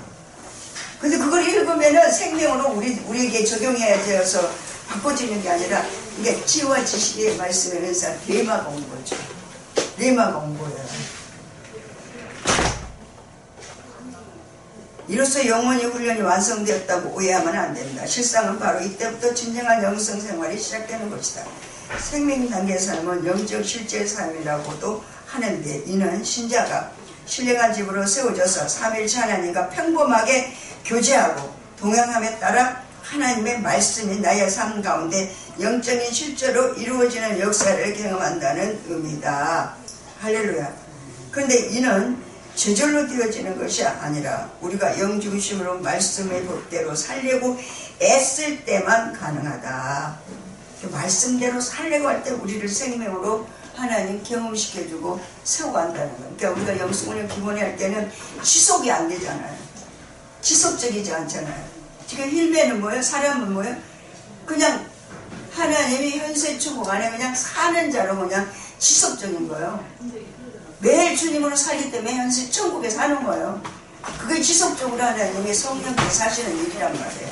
근데 그걸 읽으면은 생명으로 우리에게 적용해야 되어서 바꿔지는 게 아니라 이게 지혜와 지식의 말씀의 은사 레마가 온 거죠. 레마가 온 거예요. 이로써 영혼의 훈련이 완성되었다고 오해하면 안 된다. 실상은 바로 이때부터 진정한 영성 생활이 시작되는 것이다. 생명 단계 삶은 영적 실제 삶이라고도 하는데 이는 신자가 신령한 집으로 세워져서 삼일체 하나님과 평범하게 교제하고 동행함에 따라 하나님의 말씀이 나의 삶 가운데 영적인 실제로 이루어지는 역사를 경험한다는 의미다. 할렐루야. 그런데 이는 저절로 되어지는 것이 아니라 우리가 영중심으로 말씀의 법대로 살려고 애쓸 때만 가능하다. 말씀대로 살려고 할 때 우리를 생명으로 하나님 경험시켜주고 세워간다는 거예요. 그러니까 우리가 영성훈련 기본에 할 때는 지속이 안 되잖아요. 지속적이지 않잖아요. 지금 힐매는 뭐예요? 사람은 뭐예요? 그냥 하나님이 현세 천국 안에 그냥 사는 자로 그냥 지속적인 거예요. 매일 주님으로 살기 때문에 현세 천국에 사는 거예요. 그게 지속적으로 하나님의 성령께 사시는 일이란 말이에요.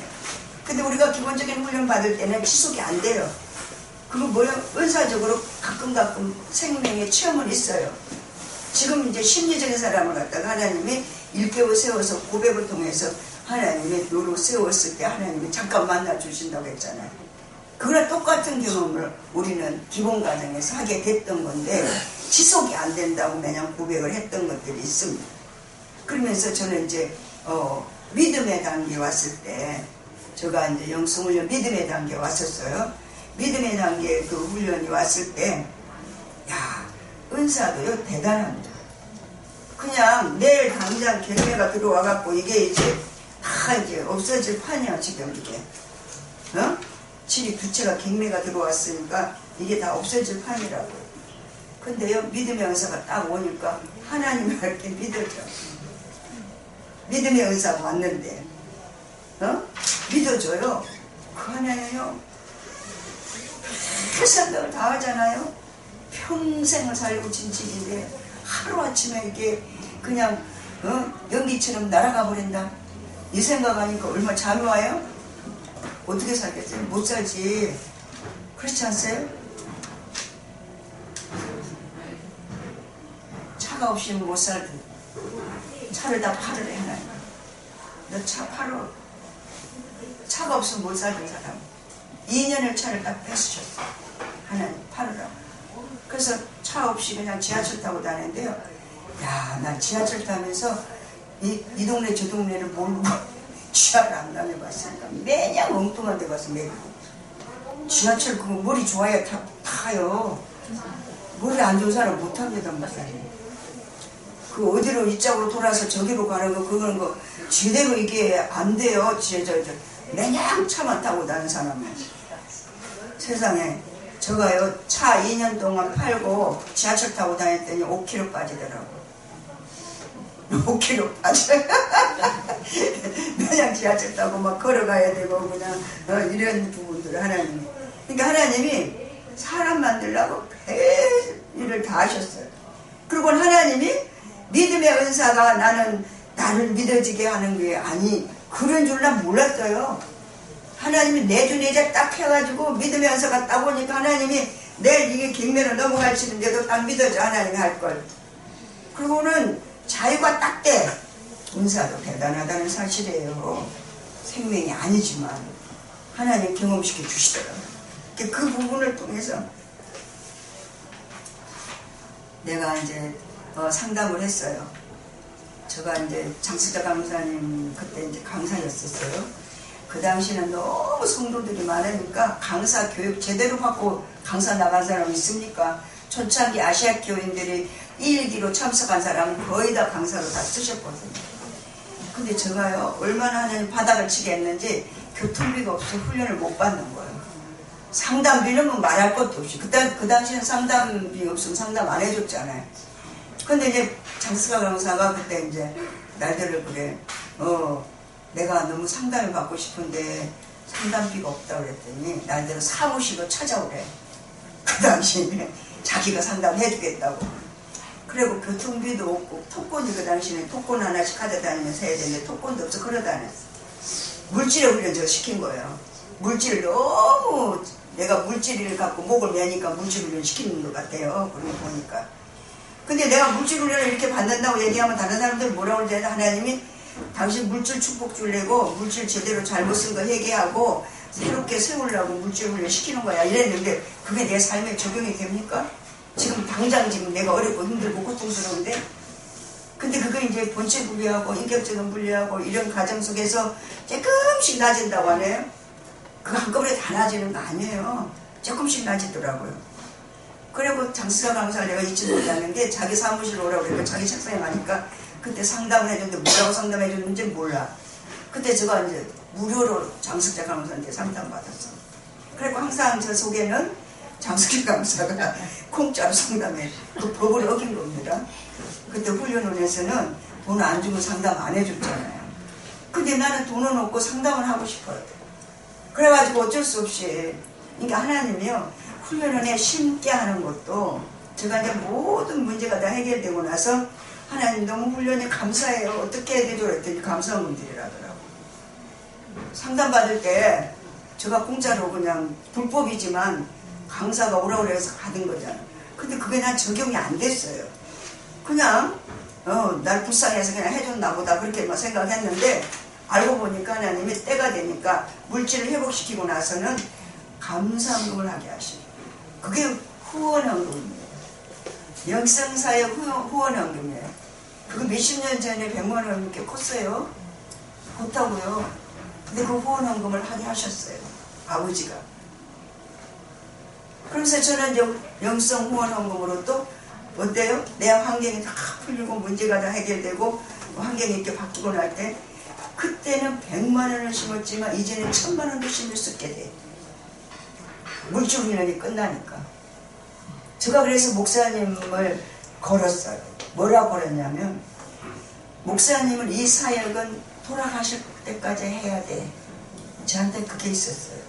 근데 우리가 기본적인 훈련 받을 때는 지속이 안 돼요. 그거 뭐예요? 은사적으로 가끔 생명의 체험은 있어요. 지금 이제 심리적인 사람을 갖다가 하나님이 일깨워 세워서 고백을 통해서 하나님의 노로 세웠을 때 하나님이 잠깐 만나 주신다고 했잖아요. 그거랑 똑같은 경험을 우리는 기본 과정에서 하게 됐던 건데 지속이 안 된다고 매년 고백을 했던 것들이 있습니다. 그러면서 저는 이제 믿음의 단계에 왔을 때 제가 이제 영성훈련 믿음의 단계에 왔었어요. 믿음의 단계에 그 훈련이 왔을 때 야, 은사도요 대단합니다. 그냥 내일 당장 경매가 들어와 갖고 이게 이제 다 이제 없어질 판이야 지금 이게. 질이 부채가 경매가 들어왔으니까 이게 다 없어질 판이라고요. 근데요 믿음의 은사가 딱 오니까 하나님을 이렇게 믿어져. 믿음의 은사가 왔는데 믿어줘요. 그 하나는요 최선을 다하잖아요. 평생을 살고 진직인데 하루아침에 이게 그냥 연기처럼 날아가 버린다. 이 생각하니까 얼마나 잠이 와요? 어떻게 살겠어요? 못 살지. 그렇지 않으세요? 차가 없이는 못 살고 차를 다 팔으래 하나님. 너 차 팔어. 차가 없으면 못 살던 사람 2년을 차를 딱 뺏으셨어. 하나님 팔으라고. 그래서 차 없이 그냥 지하철 타고 다녔는데요. 야, 나 지하철 타면서 이 동네 저 동네를 모르고 지하를 안 다녀봤으니까 매년 엉뚱한 데 가서 매고 지하철 그거 머리 좋아야 타요. 머리 안 좋은 사람 못 탑니다. 그 어디로 이쪽으로 돌아서 저기로 가는 거 그건 거 제대로 이게 안 돼요. 매년 차만 타고 다니는 사람은 세상에 저가요 차 2년 동안 팔고 지하철 타고 다녔더니 5kg 빠지더라고. 5kg 빠져. 매년 지하철 타고 막 걸어가야 되고 그냥 이런 부분들을 하나님이. 그러니까 하나님이 사람 만들려고 별일을 다 하셨어요. 그리고 하나님이 믿음의 은사가 나를 믿어지게 하는 게 아니 그런 줄 난 몰랐어요. 하나님이 내주내자 딱 해가지고 믿음의 은사가 딱 오니까 하나님이 내일 이게 경매로 넘어갈지는데도 딱 믿어줘 하나님이 할걸. 그리고는 자유가 딱 돼. 은사도 대단하다는 사실이에요. 생명이 아니지만 하나님 경험시켜 주시더라고요. 그 부분을 통해서 내가 이제 상담을 했어요. 제가 이제 장수자 강사님 그때 이제 강사였었어요. 그 당시는 너무 성도들이 많으니까 강사 교육 제대로 받고 강사 나간 사람 있습니까? 초창기 아시아 교인들이 1기로 참석한 사람은 거의 다 강사로 다 쓰셨거든요. 근데 제가요 얼마나 하나님 바닥을 치게 했는지 교통비가 없어 훈련을 못 받는 거예요. 상담비는 뭐 말할 것도 없이 그 당시엔 상담비 없으면 상담 안 해줬잖아요. 근데 이제 장수가 강사가 그때 이제 날들을 그래 내가 너무 상담을 받고 싶은데 상담비가 없다고 그랬더니 날대로 사무실로 찾아오래. 그 당시에 자기가 상담해 주겠다고. 그리고 교통비도 없고 토권이 그 당시에 토권 하나씩 가져다니면서 해야 되는데 토권도 없어 걸어다녔어. 물질의 훈련 저 시킨 거예요. 물질을 너무 내가 물질을 갖고 목을 매니까 물질 훈련 시키는 것 같아요. 그런 거 보니까. 근데 내가 물질 훈련을 이렇게 받는다고 얘기하면 다른 사람들 뭐라고 그러는데 하나님이 당신 물질 축복 주려고 물질 제대로 잘못 쓴 거 회개하고 새롭게 세우려고 물질 훈련 시키는 거야 이랬는데 그게 내 삶에 적용이 됩니까? 지금 당장 지금 내가 어렵고 힘들고 고통스러운데 근데 그거 이제 본체 분리하고 인격적인 분리하고 이런 과정 속에서 조금씩 낮아진다고 하네요. 그거 한꺼번에 다 낮아지는 거 아니에요. 조금씩 낮아지더라고요. 그리고 장수사 강사를 내가 잊지 못하는 게 자기 사무실로 오라고 그러니까 자기 책상에 가니까 그때 상담을 해줬는데 뭐라고 상담해 줬는지 몰라. 그때 제가 이제 무료로 장숙자 강사한테 상담받았어. 그리고 항상 저 속에는 장숙자 강사가 공짜로 상담해. 그 법을 어긴 겁니다. 그때 훈련원에서는 돈 안 주면 상담 안 해줬잖아요. 근데 나는 돈은 없고 상담을 하고 싶어요. 그래가지고 어쩔 수 없이 그러니까 하나님이요 훈련원에 심게 하는 것도 제가 이제 모든 문제가 다 해결되고 나서 하나님 너무 훈련이 감사해요. 어떻게 해야 되죠? 그랬더니 감사한 분들이라더라고. 상담받을 때 제가 공짜로 그냥 불법이지만 강사가 오라고 해서 받은 거잖아. 근데 그게 난 적용이 안 됐어요. 그냥 날 불쌍해서 그냥 해줬나 보다 그렇게만 생각했는데 알고 보니까 하나님이 때가 되니까 물질을 회복시키고 나서는 감사헌금을 하게 하시고 그게 후원헌금입니다. 영성사역 후원헌금이에요. 그거 몇십 년 전에 100만 원 이렇게 컸어요. 컸다고요. 근데 그 후원헌금을 하게 하셨어요. 아버지가. 그래서 저는 이제 영성 후원헌금으로 또 어때요? 내 환경이 다 풀리고 문제가 다 해결되고 환경이 이렇게 바뀌고 날 때 그때는 100만 원을 심었지만 이제는 1000만 원도 심을 수 있게 돼. 물질 훈련이 끝나니까. 제가 그래서 목사님을 걸었어요. 뭐라고 걸었냐면 목사님은 이 사역은 돌아가실 때까지 해야 돼. 저한테 그게 있었어요.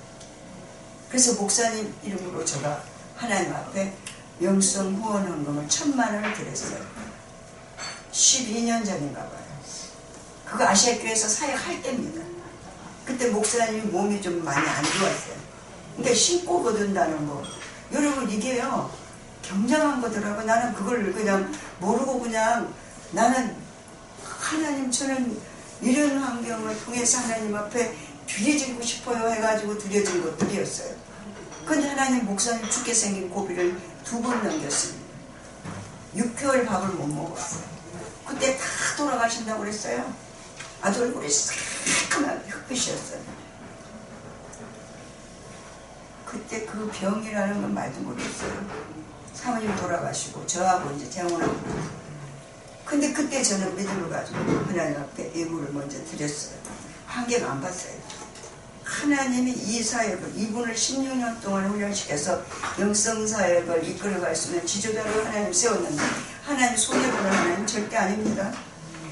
그래서 목사님 이름으로 제가 하나님 앞에 영성 후원헌금을 1000만 원을 드렸어요. 12년 전인가 봐요. 그거 아시아교회에서 사역할 때입니다. 그때 목사님 몸이 좀 많이 안 좋았어요. 그러니까 신고 거둔다는 거. 여러분 이게요. 경장한 거더라고. 나는 그걸 그냥 모르고 그냥 나는 하나님 저는 이런 환경을 통해서 하나님 앞에 드려지고 싶어요 해가지고 드려진 것들이었어요. 근데 하나님 목사님 죽게 생긴 고비를 2번 넘겼습니다. 6개월 밥을 못 먹었어요. 그때 다 돌아가신다고 그랬어요. 아주 얼굴이 새까맣게 흑빛이었어요. 그때 그 병이라는 건 말도 못했어요. 사모님 돌아가시고 저하고 이제 재혼하고 근데 그때 저는 믿음을 가지고 하나님 앞에 예물을 먼저 드렸어요. 한계가 안 봤어요. 하나님이 이 사역을 이분을 16년 동안 훈련시켜서 영성사역을 이끌어갈 수 있는 지도자로 하나님 세웠는데 하나님 손해보는 하나님 절대 아닙니다.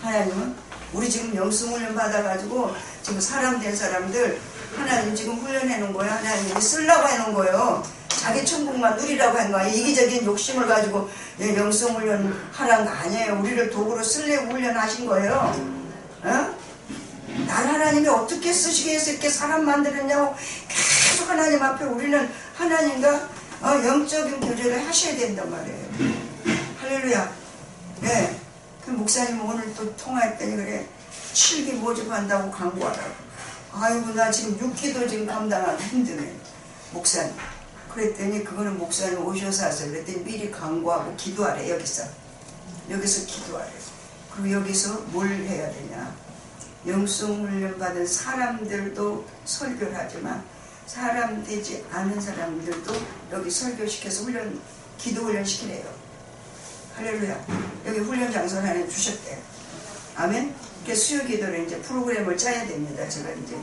하나님은 우리 지금 영성훈련 받아가지고 지금 사람 된 사람들 하나님 지금 훈련해놓은 거예요. 하나님이 쓰려고 해놓은 거예요. 자기 천국만 누리라고 한 거야. 이기적인 욕심을 가지고 영성훈련 하라는 거 아니에요. 우리를 도구로 쓰려고 훈련하신 거예요. 어? 날 하나님이 어떻게 쓰시겠어 이렇게 사람 만들었냐고 계속 하나님 앞에 우리는 하나님과 영적인 교제를 하셔야 된단 말이에요. 할렐루야. 네. 그 목사님 오늘 또 통화했더니 그래 7기 모집한다고 광고하라고. 아이고 나 지금 6기도 지금 감당하기 힘드네 목사님. 그랬더니 그거는 목사님 오셔서 하세요. 그랬더니 미리 광고하고 기도하래. 여기서 기도하래. 그리고 여기서 뭘 해야 되냐. 영성훈련 받은 사람들도 설교를 하지만 사람 되지 않은 사람들도 여기 설교시켜서 기도 훈련 시키래요. 할렐루야. 여기 훈련 장소를 하나 주셨대요. 아멘. 그래서 수요 기도를 이제 프로그램을 짜야 됩니다. 제가 이제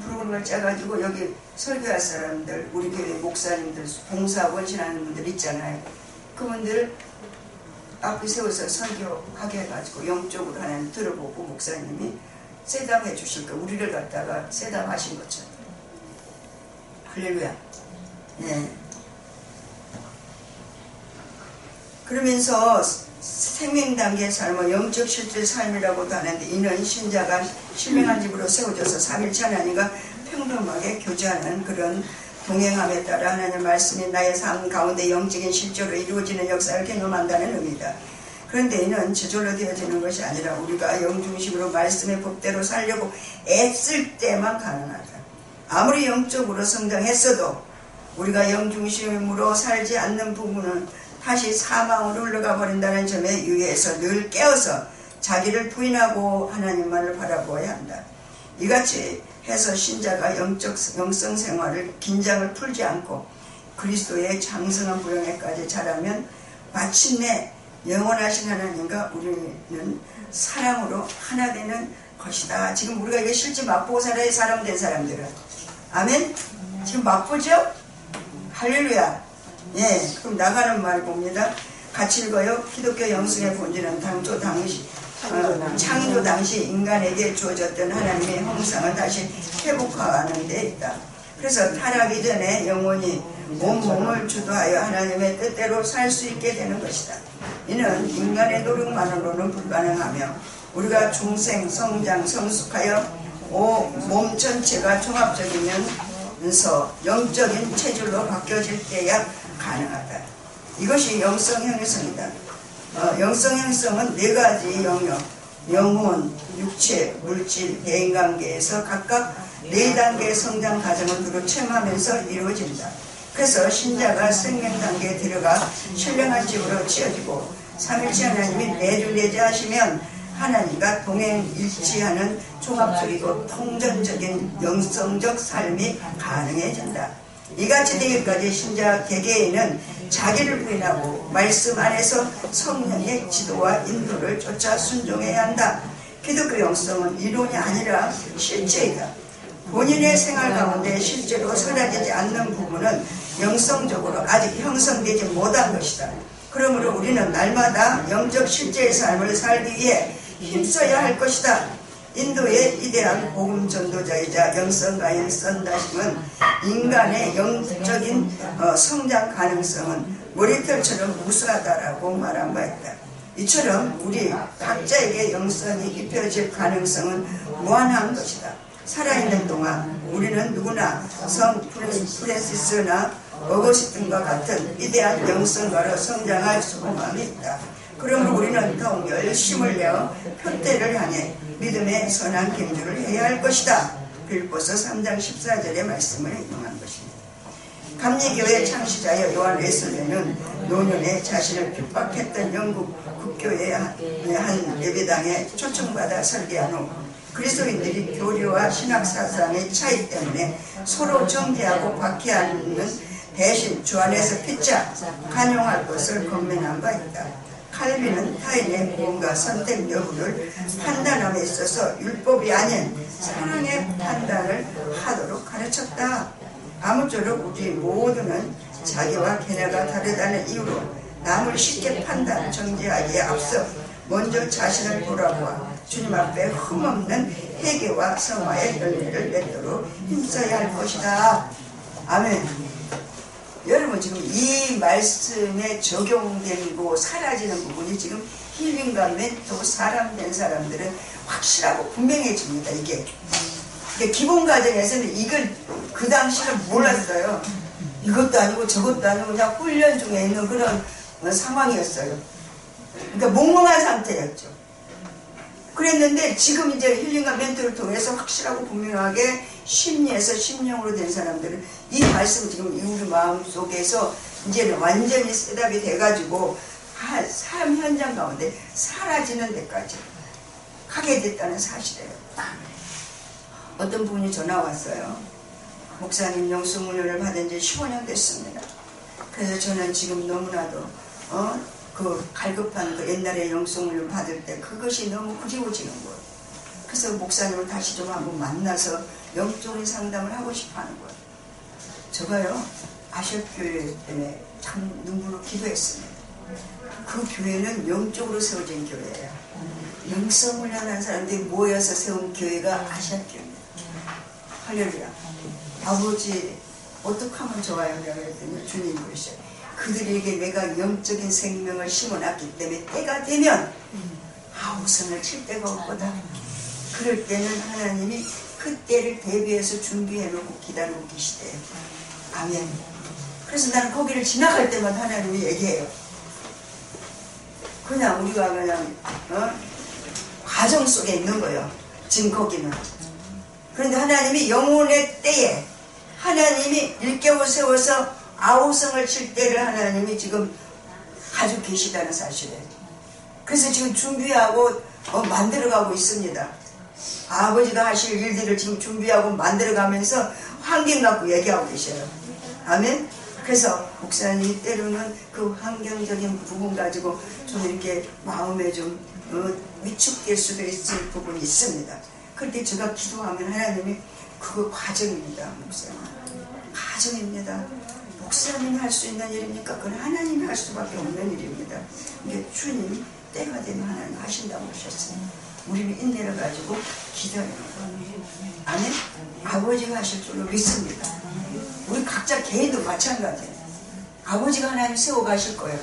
프로그램을 짜가지고 여기 설교할 사람들, 우리 교회 목사님들, 봉사 원신하는 분들 있잖아요. 그분들 앞에 세워서 설교하게 해가지고 영적으로 하나님 들어보고 목사님이 셋업해 주실 거예요. 우리를 갖다가 셋업하신 것처럼. 할렐루야. 네. 그러면서 생명단계의 삶은 영적 실제 삶이라고도 하는데, 이는 신자가 신령한 집으로 세워져서 삼일체 하나님과 평등하게 교제하는 그런 동행함에 따라 하나님의 말씀이 나의 삶 가운데 영적인 실제로 이루어지는 역사를 경험한다는 의미다. 그런데 이는 저절로 되어지는 것이 아니라 우리가 영중심으로 말씀의 법대로 살려고 애쓸 때만 가능하다. 아무리 영적으로 성장했어도 우리가 영중심으로 살지 않는 부분은 다시 사망으로 흘러가 버린다는 점에 유의해서 늘 깨어서 자기를 부인하고 하나님만을 바라보아야 한다. 이같이 해서 신자가 영성 생활을 긴장을 풀지 않고 그리스도의 장성한 부형에까지 자라면 마침내 영원하신 하나님과 우리는 사랑으로 하나 되는 것이다. 지금 우리가 이게 실제 맛보고 살아야 사람 된 사람들은. 아멘? 지금 맛보죠? 할렐루야. 예, 그럼 나가는 말 봅니다. 같이 읽어요. 기독교 영성의 본질은 창조 당시 인간에게 주어졌던 하나님의 형상을 다시 회복하는 데 있다. 그래서 타락이 전에 영혼이 몸을 주도하여 하나님의 뜻대로 살 수 있게 되는 것이다. 이는 인간의 노력만으로는 불가능하며 우리가 중생, 성장, 성숙하여 몸 전체가 종합적이면서 영적인 체질로 바뀌어질 때야 가능하다. 이것이 영성 형성이다. 영성 형성은 네 가지 영역, 영혼, 육체, 물질, 대인관계에서 각각 네 단계의 성장 과정을 두루 체험하면서 이루어진다. 그래서 신자가 생명 단계에 들어가 신령한 집으로 지어지고 삼일체 하나님이 내주내자하시면 하나님과 동행일치하는 종합적이고 통전적인 영성적 삶이 가능해진다. 이같이 되기까지 신자 개개인은 자기를 부인하고 말씀 안에서 성령의 지도와 인도를 쫓아 순종해야 한다. 기독교 영성은 이론이 아니라 실제이다. 본인의 생활 가운데 실제로 사라지지 않는 부분은 영성적으로 아직 형성되지 못한 것이다. 그러므로 우리는 날마다 영적 실제의 삶을 살기 위해 힘써야 할 것이다. 인도의 위대한 복음 전도자이자 영성가인 썬다심은 인간의 영적인 성장 가능성은 머리털처럼 우수하다라고 말한 바 있다. 이처럼 우리 각자에게 영성이 입혀질 가능성은 무한한 것이다. 살아있는 동안 우리는 누구나 성 프랜시스나 어거스틴과 같은 위대한 영성가로 성장할 소망이 있다. 그러므로 우리는 더욱 열심을 내어 표대를 향해 믿음의 선한 경주를 해야 할 것이다. 빌보서 3장 14절의 말씀을 인용한 것입니다. 감리교회 창시자여 요한 웨슬리는 노년에 자신을 핍박했던 영국 국교의 한 예배당에 초청받아 설계한 후 그리스도인들이 교리와 신학사상의 차이 때문에 서로 정죄하고 박해하는 대신 주 안에서 피자 간용할 것을 권면한 바 있다. 칼빈은 타인의 무언가 선택 여부를 판단함에 있어서 율법이 아닌 사랑의 판단을 하도록 가르쳤다. 아무쪼록 우리 모두는 자기와 걔네가 다르다는 이유로 남을 쉽게 판단, 정죄하기에 앞서 먼저 자신을 돌아보아 주님 앞에 흠없는 회개와 성화의 열매를 맺도록 힘써야 할 것이다. 아멘. 여러분 지금 이 말씀에 적용되고 사라지는 부분이 지금 힐링과 멘토 사람 된 사람들은 확실하고 분명해집니다. 이게 기본 과정에서는 이걸 그 당시는 몰랐어요. 이것도 아니고 저것도 아니고 그냥 훈련 중에 있는 그런 상황이었어요. 그러니까 몽롱한 상태였죠. 그랬는데 지금 이제 힐링과 멘토를 통해서 확실하고 분명하게 심리에서 심령으로 된 사람들은 이 말씀 지금 우리 마음속에서 이제는 완전히 셋업이 돼가지고 삶 현장 가운데 사라지는 데까지 가게 됐다는 사실이에요. 어떤 분이 전화 왔어요. 목사님 영성훈련을 받은 지 15년 됐습니다. 그래서 저는 지금 너무나도 그 갈급한 그 옛날에 영성훈련 받을 때 그것이 너무 그리워지는 거예요. 그래서 목사님을 다시 좀 한번 만나서 영적인 상담을 하고 싶어 하는 거예요. 제가요 아시아교회 때문에 참 눈물로 기도했습니다. 그 교회는 영적으로 세워진 교회예요. 영성훈련한 사람들이 모여서 세운 교회가 아시아교회입니다. 할렐루야. 아버지 어떻게 하면 좋아요? 내가 그랬더니 주님 그러셔요. 그들에게 내가 영적인 생명을 심어놨기 때문에 때가 되면 아우성을 칠 데가 없거든. 그럴 때는 하나님이 그 때를 대비해서 준비해놓고 기다리고 계시대요. 아멘. 그래서 나는 거기를 지나갈 때마다 하나님이 얘기해요. 그냥 우리가 그냥 과정 속에 있는 거예요. 지금 거기는. 그런데 하나님이 영혼의 때에 하나님이 일깨워 세워서 아우성을 칠 때를 하나님이 지금 가지고 계시다는 사실이에요. 그래서 지금 준비하고 만들어가고 있습니다. 아버지가 하실 일들을 지금 준비하고 만들어가면서 환경 갖고 얘기하고 계셔요. 아멘. 그래서 목사님이 때로는 그 환경적인 부분 가지고 좀 이렇게 마음에 좀 위축될 수도 있을 부분이 있습니다. 그때 제가 기도하면 하나님이 그거 과정입니다. 목사님. 과정입니다. 목사님이 할 수 있는 일입니까? 그건 하나님이 할 수밖에 없는 일입니다. 이게 주님 때가 되면 하나님 하신다고 하셨어요. 우리는 인내를 가지고 기다려요. 아멘? 아버지가 하실 줄로 믿습니다. 우리 각자 개인도 마찬가지예요. 아버지가 하나님 세워 가실 거예요.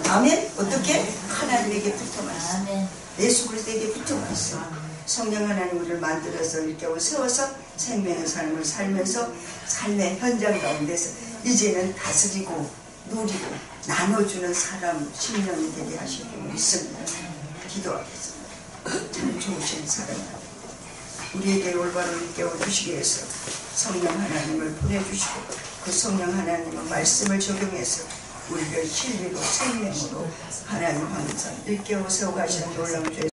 아멘? 어떻게? 하나님에게 붙어만 있어요. 예수 그리스도에게 붙어만 있어요. 성령 하나님 우리를 만들어서 일깨워 세워서 생명의 삶을 살면서 삶의 현장 가운데서 이제는 다스리고 누리고 나눠주는 사람 10년이 되게 하실 줄 믿습니다. 기도하겠습니다. 참 좋으신 사람 우리에게 올바로 일깨워 주시기 위해서 성령 하나님을 보내주시고 그 성령 하나님의 말씀을 적용해서 우리를 진리로 생명으로 하나님 항상 일깨워 세워 가시는 놀라운 죄